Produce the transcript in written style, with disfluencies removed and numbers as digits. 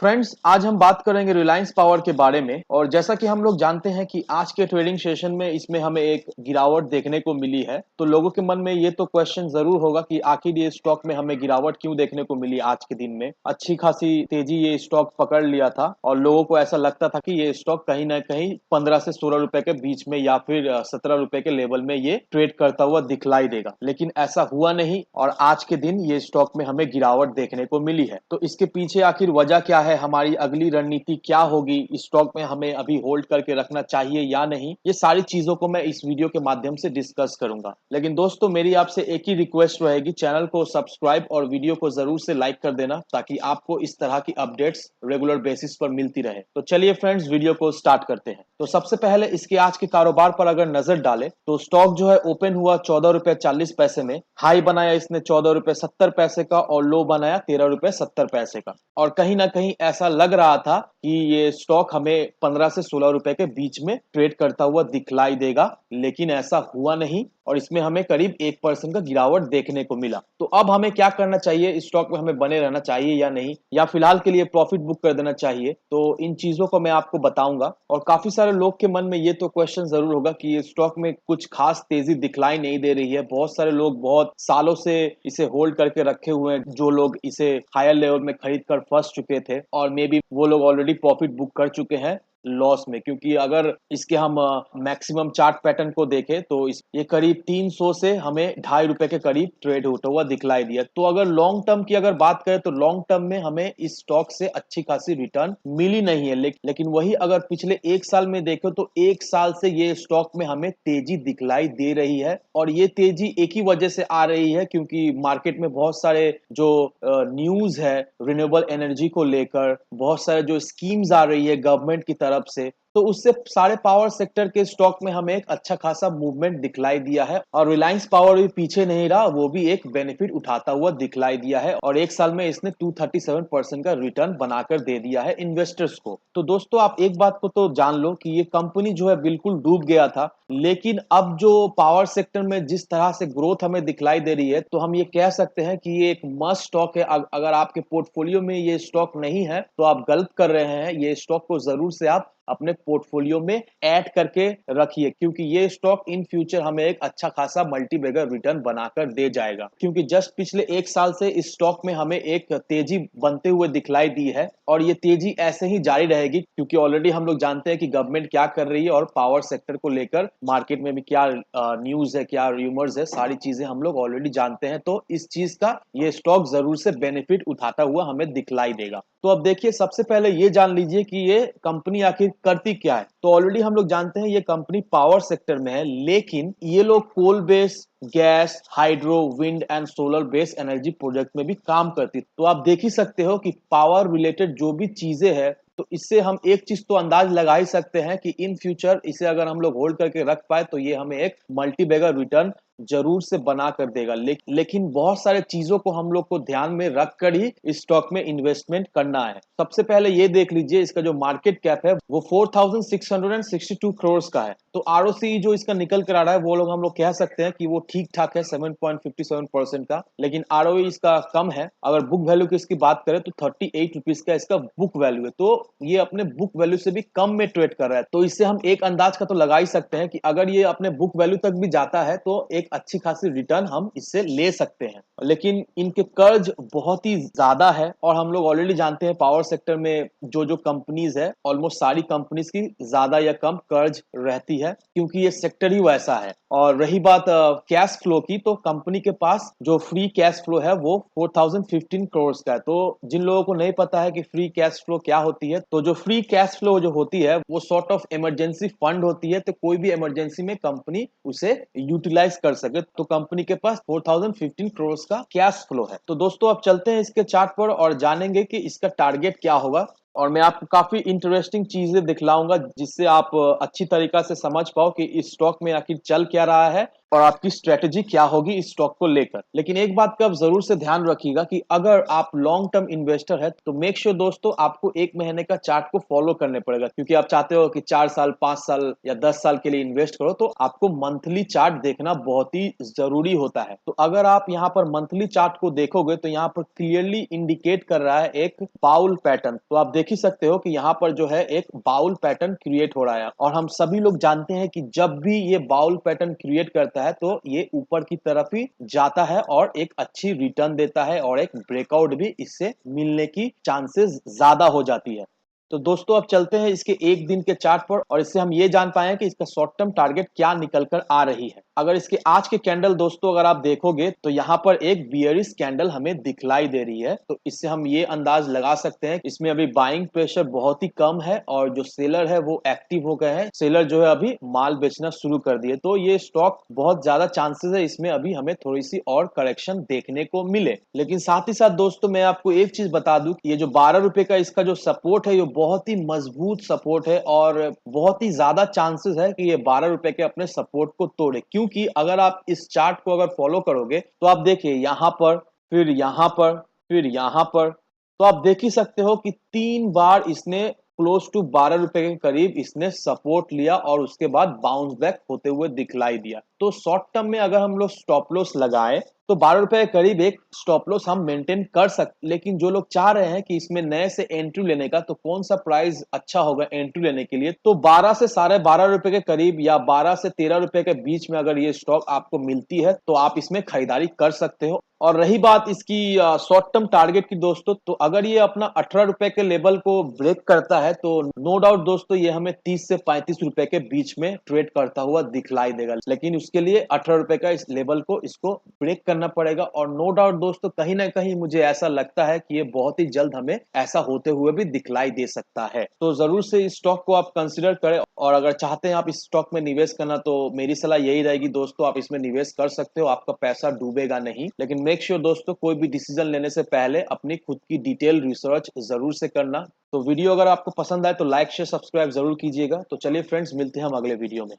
Friends, आज हम बात करेंगे रिलायंस पावर के बारे में। और जैसा कि हम लोग जानते हैं कि आज के ट्रेडिंग सेशन में इसमें हमें एक गिरावट देखने को मिली है, तो लोगों के मन में ये तो क्वेश्चन जरूर होगा कि आखिर ये स्टॉक में हमें गिरावट क्यों देखने को मिली। आज के दिन में अच्छी खासी तेजी ये स्टॉक पकड़ लिया था और लोगों को ऐसा लगता था कि ये स्टॉक कहीं ना कहीं 15 से 16 रुपए के बीच में या फिर 17 रुपए के लेवल में ये ट्रेड करता हुआ दिखलाई देगा, लेकिन ऐसा हुआ नहीं और आज के दिन ये स्टॉक में हमें गिरावट देखने को मिली है। तो इसके पीछे आखिर वजह क्या है, हमारी अगली रणनीति क्या होगी, स्टॉक में हमें अभी होल्ड करके रखना चाहिए या नहीं, ये सारी चीजों को मैं इस वीडियो के माध्यम से डिस्कस करूंगा। लेकिन दोस्तों, मेरी आपसे एक ही रिक्वेस्ट रहेगी, चैनल को सब्सक्राइब और वीडियो को जरूर से लाइक कर देना ताकि आपको इस तरह की अपडेट्स रेगुलर बेसिस पर मिलती रहे। तो चलिए फ्रेंड्स, वीडियो को स्टार्ट करते हैं। तो सबसे पहले इसके आज के कारोबार पर अगर नजर डालें तो स्टॉक जो है ओपन हुआ 14 रुपए 40 पैसे में, हाई बनाया इसने 14 रुपए 70 पैसे का और लो बनाया 13 रुपए 70 पैसे का। और कहीं ना कहीं ऐसा लग रहा था कि ये स्टॉक हमें 15 से 16 रुपए के बीच में ट्रेड करता हुआ दिखलाई देगा, लेकिन ऐसा हुआ नहीं और इसमें हमें करीब 1% का गिरावट देखने को मिला। तो अब हमें क्या करना चाहिए, स्टॉक में हमें बने रहना चाहिए या नहीं, या फिलहाल के लिए प्रॉफिट बुक कर देना चाहिए, तो इन चीजों को मैं आपको बताऊंगा। और काफी सारे लोग के मन में ये तो क्वेश्चन जरूर होगा कि ये स्टॉक में कुछ खास तेजी दिखलाई नहीं दे रही है, बहुत सारे लोग बहुत सालों से इसे होल्ड करके रखे हुए हैं, जो लोग इसे हायर लेवल में खरीद कर फंस चुके थे और मे बी वो लोग ऑलरेडी प्रॉफिट बुक कर चुके हैं लॉस में। क्योंकि अगर इसके हम मैक्सिमम चार्ट पैटर्न को देखें तो ये करीब 300 से हमें 2.5 रुपए के करीब ट्रेड होता हुआ दिखलाई दिया। तो अगर लॉन्ग टर्म की अगर बात करें तो लॉन्ग टर्म में हमें इस स्टॉक से अच्छी खासी रिटर्न मिली नहीं है, लेकिन वही अगर पिछले एक साल में देखें तो एक साल से ये स्टॉक में हमें तेजी दिखलाई दे रही है। और ये तेजी एक ही वजह से आ रही है क्योंकि मार्केट में बहुत सारे जो न्यूज है रिन्यूएबल एनर्जी को लेकर, बहुत सारे जो स्कीम्स आ रही है गवर्नमेंट की तरफ से, तो उससे सारे पावर सेक्टर के स्टॉक में हमें एक अच्छा खासा मूवमेंट दिखलाई दिया है। और रिलायंस पावर भी पीछे नहीं रहा, वो भी एक बेनिफिट उठाता हुआ दिखलाई दिया है और एक साल में इसने 237% का रिटर्न बनाकर दे दिया है इन्वेस्टर्स को। तो दोस्तों, आप एक बात को तो जान लो कि ये कंपनी जो है बिल्कुल डूब गया था, लेकिन अब जो पावर सेक्टर में जिस तरह से ग्रोथ हमें दिखलाई दे रही है, तो हम ये कह सकते हैं कि ये एक मस्ट स्टॉक है। अगर आपके पोर्टफोलियो में ये स्टॉक नहीं है तो आप गलत कर रहे हैं। ये स्टॉक को जरूर से आप अपने पोर्टफोलियो में ऐड करके रखिए, क्योंकि ये स्टॉक इन फ्यूचर हमें एक अच्छा खासा मल्टीबैगर रिटर्न बनाकर दे जाएगा। क्योंकि जस्ट पिछले एक साल से इस स्टॉक में हमें एक तेजी बनते हुए दिखलाई दी है और ये तेजी ऐसे ही जारी रहेगी, क्योंकि ऑलरेडी हम लोग जानते हैं कि गवर्नमेंट क्या कर रही है और पावर सेक्टर को लेकर मार्केट में भी क्या न्यूज है, क्या रूमर्स है, सारी चीजें हम लोग ऑलरेडी जानते हैं। तो इस चीज का ये स्टॉक जरूर से बेनिफिट उठाता हुआ हमें दिखलाई देगा। तो अब देखिए, सबसे पहले ये जान लीजिए कि ये कंपनी आखिर करती क्या है। तो ऑलरेडी हम लोग जानते हैं ये कंपनी पावर सेक्टर में है, लेकिन ये लोग coal base, gas, hydro, wind and solar based energy project में भी काम करती है। तो आप देख ही सकते हो कि पावर रिलेटेड जो भी चीजें हैं, तो इससे हम एक चीज तो अंदाज लगा ही सकते हैं कि इन फ्यूचर इसे अगर हम लोग होल्ड करके रख पाए तो ये हमें एक मल्टी बैगर रिटर्न जरूर से बना कर देगा। लेकिन बहुत सारे चीजों को हम लोग को ध्यान में रख कर ही इस स्टॉक में इन्वेस्टमेंट करना है। सबसे पहले ये देख लीजिए, इसका जो मार्केट कैप है वो 4662 करोड़ का है। तो आरओसी जो इसका निकल कर आ रहा है वो लोग हम लोग कह सकते हैं कि वो ठीक ठाक है, 7.57% का, लेकिन आरओई इसका कम है। अगर बुक वैल्यू की इसकी बात करें तो 38 रुपीज का इसका बुक वैल्यू है, तो ये अपने बुक वैल्यू से भी कम में ट्रेड कर रहा है। तो इससे हम एक अंदाज का तो लगा ही सकते हैं कि अगर ये अपने बुक वैल्यू तक भी जाता है तो एक अच्छी खासी रिटर्न हम इससे ले सकते हैं। लेकिन इनके कर्ज बहुत ही ज्यादा है और हम लोग ऑलरेडी जानते हैं पावर सेक्टर में जो जो कंपनीज है, ऑलमोस्ट सारी कंपनीज की ज्यादा या कम कर्ज रहती है, क्योंकि ये सेक्टर ही वैसा है। और रही बात कैश फ्लो की, तो कंपनी के पास जो फ्री कैश फ्लो है वो 4015 करोड़ का है। तो जिन लोगों को नहीं पता है कि फ्री कैश फ्लो क्या होती है, तो जो फ्री कैश फ्लो जो होती है वो सॉर्ट ऑफ इमरजेंसी फंड होती है। तो कोई भी इमरजेंसी में कंपनी उसे यूटिलाइज कर सके, तो कंपनी के पास 4015 करोड़ का कैश फ्लो है। तो दोस्तों, अब चलते हैं इसके चार्ट पर और जानेंगे कि इसका टारगेट क्या होगा। और मैं आपको काफी इंटरेस्टिंग चीजें दिखलाऊंगा जिससे आप अच्छी तरीका से समझ पाओ कि इस स्टॉक में आखिर चल क्या रहा है और आपकी स्ट्रेटेजी क्या होगी इस स्टॉक को लेकर। लेकिन एक बात का आप जरूर से ध्यान रखिएगा कि अगर आप लॉन्ग टर्म इन्वेस्टर है तो मेक श्योर दोस्तों आपको 1 महीने का चार्ट को फॉलो करने पड़ेगा, क्योंकि आप चाहते हो कि 4 साल 5 साल या 10 साल के लिए इन्वेस्ट करो तो आपको मंथली चार्ट देखना बहुत ही जरूरी होता है। तो अगर आप यहाँ पर मंथली चार्ट को देखोगे तो यहाँ पर क्लियरली इंडिकेट कर रहा है एक बाउल पैटर्न। तो आप देख ही सकते हो कि यहाँ पर जो है एक बाउल पैटर्न क्रिएट हो रहा है, और हम सभी लोग जानते हैं कि जब भी ये बाउल पैटर्न क्रिएट करता है तो ये ऊपर की तरफ ही जाता है और एक अच्छी रिटर्न देता है, और एक ब्रेकआउट भी इससे मिलने की चांसेस ज्यादा हो जाती है। तो दोस्तों अब चलते हैं इसके 1 दिन के चार्ट पर, और इससे हम ये जान पाए कि इसका शॉर्ट टर्म टारगेट क्या निकल कर आ रही है। अगर इसके आज के कैंडल दोस्तों अगर आप देखोगे तो यहाँ पर एक बियरिश कैंडल हमें दिखलाई दे रही है। तो इससे हम ये अंदाज लगा सकते हैं इसमें अभी बाइंग प्रेशर बहुत ही कम है, और जो सेलर है वो एक्टिव हो गए हैं। सेलर जो है अभी माल बेचना शुरू कर दिए, तो ये स्टॉक बहुत ज्यादा चांसेस है इसमें अभी हमें थोड़ी सी और करेक्शन देखने को मिले। लेकिन साथ ही साथ दोस्तों मैं आपको एक चीज बता दूं कि ये जो 12 रुपए का इसका जो सपोर्ट है ये बहुत ही मजबूत सपोर्ट है, और बहुत ही ज्यादा चांसेस है कि ये 12 रुपए के अपने सपोर्ट को तोड़े। क्योंकि अगर आप इस चार्ट को अगर फॉलो करोगे तो आप देखिए यहाँ पर, फिर यहाँ पर, फिर यहाँ पर, तो आप देख ही सकते हो कि 3 बार इसने क्लोज टू 12 रुपए के करीब इसने सपोर्ट लिया और उसके बाद बाउंस बैक होते हुए दिखलाई दिया। तो शॉर्ट टर्म में अगर हम लोग स्टॉप लॉस लगाए तो 12 रुपए के करीब एक स्टॉप लॉस हम मेंटेन कर सकते। लेकिन जो लोग चाह रहे हैं कि इसमें नए से एंट्री लेने का, तो कौन सा प्राइस अच्छा होगा एंट्री लेने के लिए, तो 12 से 12.5 रुपए के करीब या 12 से 13 रुपए के बीच में अगर ये स्टॉक आपको मिलती है तो आप इसमें खरीदारी कर सकते हो। और रही बात इसकी शॉर्ट टर्म टारगेट की दोस्तों, तो अगर ये अपना 18 रुपए के लेवल को ब्रेक करता है तो नो डाउट दोस्तों ये हमें 30 से 35 रुपए के बीच में ट्रेड करता हुआ दिखलाई देगा। लेकिन उसके लिए 18 रुपए का इस लेवल को इसको ब्रेक करना पड़ेगा, और नो डाउट दोस्तों कहीं ना कहीं मुझे ऐसा लगता है कि ये बहुत ही जल्द हमें ऐसा होते हुए भी दिखलाई दे सकता है। तो जरूर से इस स्टॉक को आप कंसिडर करें, और अगर चाहते हैं आप इस स्टॉक में निवेश करना तो मेरी सलाह यही रहेगी दोस्तों, आप इसमें निवेश कर सकते हो, आपका पैसा डूबेगा नहीं। लेकिन मेक श्योर दोस्तों कोई भी डिसीजन लेने से पहले अपनी खुद की डिटेल रिसर्च जरूर से करना। तो वीडियो अगर आपको पसंद आए तो लाइक शेयर सब्सक्राइब जरूर कीजिएगा। तो चलिए फ्रेंड्स, मिलते हैं हम अगले वीडियो में।